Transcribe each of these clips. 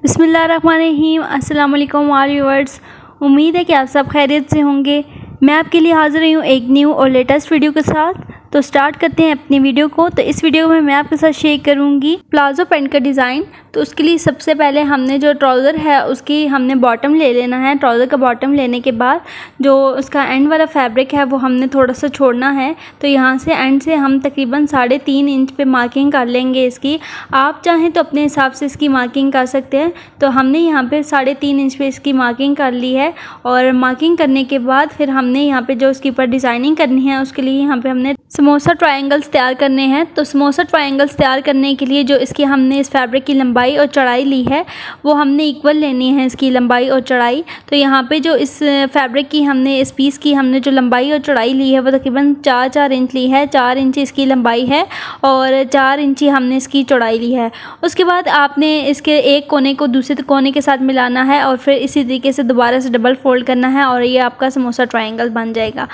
बिस्मिल्लाहिर्रहमानिर्रहीम। अस्सलाम वालेकुम ऑल व्यूअर्स। उम्मीद है कि आप सब खैरियत से होंगे। मैं आपके लिए हाज़िर हुई हूँ एक न्यू और लेटेस्ट वीडियो के साथ। तो स्टार्ट करते हैं अपनी वीडियो को। तो इस वीडियो में मैं आपके साथ शेयर करूँगी प्लाजो पैंट का डिज़ाइन। तो उसके लिए सबसे पहले हमने जो ट्राउज़र है उसकी हमने बॉटम ले लेना है। ट्राउज़र का बॉटम लेने के बाद जो उसका एंड वाला फैब्रिक है वो हमने थोड़ा सा छोड़ना है। तो यहाँ से एंड से हम तकरीबन 3.5 इंच पे मार्किंग कर लेंगे इसकी। आप चाहें तो अपने हिसाब से इसकी मार्किंग कर सकते हैं। तो हमने यहाँ पे 3.5 इंच पे इसकी मार्किंग कर ली है। और मार्किंग करने के बाद फिर हमने यहाँ पे जो इसके ऊपर डिज़ाइनिंग करनी है उसके लिए यहाँ पे हमने समोसा ट्रायंगल्स तैयार करने हैं। तो समोसा ट्रायंगल्स तैयार करने के लिए जो इसकी हमने इस फैब्रिक की लंबाई और चौड़ाई ली है वो हमने इक्वल लेनी है, इसकी लंबाई और चौड़ाई। तो यहाँ पे जो इस फैब्रिक की हमने इस पीस की हमने जो लंबाई और चौड़ाई ली है वो तकरीबन 4 इंच ली है। 4 इंच इसकी लंबाई है और 4 इंच हमने इसकी चौड़ाई ली है। उसके बाद आपने इसके एक कोने को दूसरे कोने के साथ मिलाना है और फिर इसी तरीके से दोबारा से डबल फोल्ड करना है और ये आपका समोसा ट्रायंगल बन जाएगा।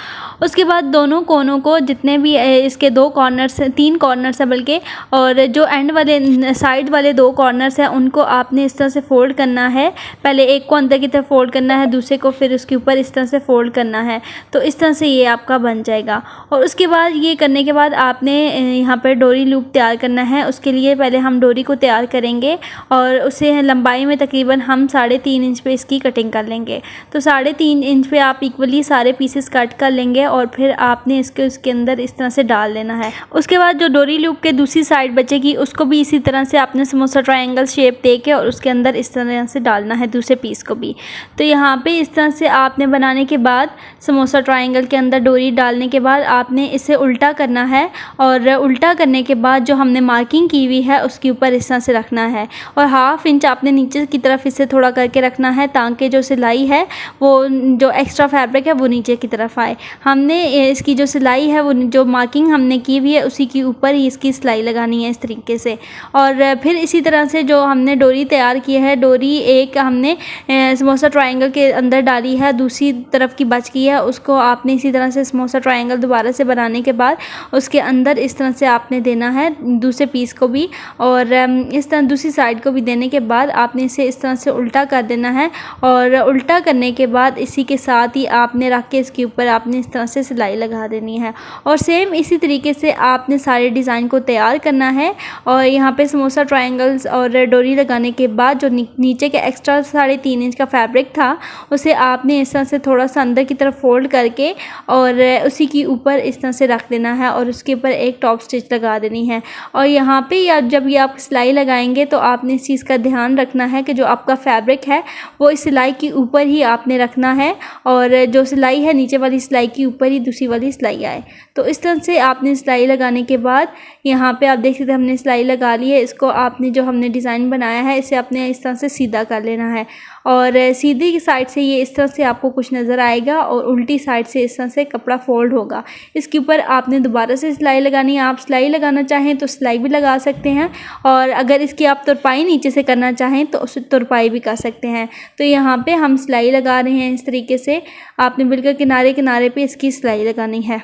उसके बाद दोनों कोनों को जितने भी इसके 2 कॉर्नर्स 3 कॉर्नर्स है बल्कि, और जो एंड वाले साइड वाले 2 कॉर्नर्स हैं उनको आपने इस तरह से फोल्ड करना है। पहले एक को अंदर की तरफ फोल्ड करना है, दूसरे को फिर उसके ऊपर इस तरह से फोल्ड करना है। तो इस तरह से ये आपका बन जाएगा। और उसके बाद ये करने के बाद आपने यहाँ पर डोरी लूप तैयार करना है। उसके लिए पहले हम डोरी को तैयार करेंगे और उसे लंबाई में तकरीबन हम 3.5 इंच पे इसकी कटिंग कर लेंगे। तो 3.5 इंच पे आप इक्वली सारे पीसेस कट कर लेंगे और फिर आपने उसके अंदर इस तरह से डाल देना है। उसके बाद जो डोरी लूप के दूसरी साइड बचेगी उसको भी इसी तरह से आपने समोसा ट्रायंगल शेप दे के और उसके अंदर इस तरह से डालना है दूसरे पीस को भी। तो यहाँ पे इस तरह से आपने बनाने के बाद समोसा ट्रायंगल के अंदर डोरी डालने के बाद आपने इसे उल्टा करना है और उल्टा करने के बाद जो हमने मार्किंग की हुई है उसके ऊपर इस तरह से रखना है और 1/2 इंच आपने नीचे की तरफ इसे थोड़ा करके रखना है ताकि जो सिलाई है वो जो एक्स्ट्रा फैब्रिक है वो नीचे की तरफ आए। हमने इसकी जो सिलाई है वो जो मार्किंग हमने की हुई है उसी के ऊपर ही इसकी सिलाई लगानी है इस तरीके से। और फिर इसी तरह से जो हमने डोरी तैयार की है, डोरी एक हमने समोसा ट्रायंगल के अंदर डाली है, दूसरी तरफ की बच गई है उसको आपने इसी तरह से समोसा ट्रायंगल दोबारा से बनाने के बाद उसके अंदर इस तरह से आपने देना है दूसरे पीस को भी और इस तरह दूसरी साइड को भी देने के बाद आपने इसे इस तरह से उल्टा कर देना है। और उल्टा करने के बाद इसी के साथ ही आपने रख के इसके ऊपर आपने इस तरह से सिलाई लगा देनी है और सेम इसी तरीके से आपने सारे डिज़ाइन को तैयार करना है। और यहाँ पे समोसा ट्रायंगल्स और डोरी लगाने के बाद जो नीचे के एक्स्ट्रा 3.5 इंच का फैब्रिक था उसे आपने इस तरह से थोड़ा सा अंदर की तरफ फोल्ड करके और उसी के ऊपर इस तरह से रख देना है और उसके ऊपर एक टॉप स्टिच लगा देनी है। और यहाँ पे जब ये आप सिलाई लगाएंगे तो आपने इस चीज़ का ध्यान रखना है कि जो आपका फैब्रिक है वो इस सिलाई के ऊपर ही आपने रखना है और जो सिलाई है नीचे वाली सिलाई के ऊपर ही दूसरी वाली सिलाई आए। तो इस तरह से आपने सिलाई लगाने के बाद यहाँ पे आप देख सकते हैं हमने सिलाई लगा ली है। इसको आपने जो हमने डिज़ाइन बनाया है इसे आपने इस तरह से सीधा कर लेना है और सीधी की साइड से ये इस तरह से आपको कुछ नज़र आएगा और उल्टी साइड से इस तरह से कपड़ा फोल्ड होगा। इसके ऊपर आपने दोबारा से सिलाई लगानी है। आप सिलाई लगाना चाहें तो सिलाई भी लगा सकते हैं और अगर इसकी आप तुरपाई नीचे से करना चाहें तो उस तुरपाई भी कर सकते हैं। तो यहाँ पे हम सिलाई लगा रहे हैं इस तरीके से। आपने बिल्कुल किनारे किनारे पे इसकी सिलाई लगानी है।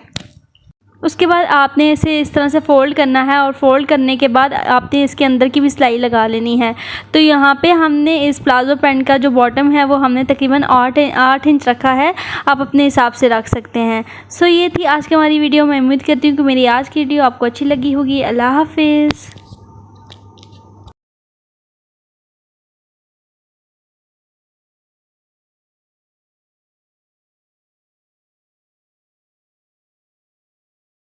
उसके बाद आपने इसे इस तरह से फ़ोल्ड करना है और फ़ोल्ड करने के बाद आपने इसके अंदर की भी सिलाई लगा लेनी है। तो यहाँ पे हमने इस प्लाजो पैंट का जो बॉटम है वो हमने तकरीबन 8 इंच रखा है। आप अपने हिसाब से रख सकते हैं। सो ये थी आज की हमारी वीडियो। मैं उम्मीद करती हूँ कि मेरी आज की वीडियो आपको अच्छी लगी होगी। अल्लाह हाफिज़।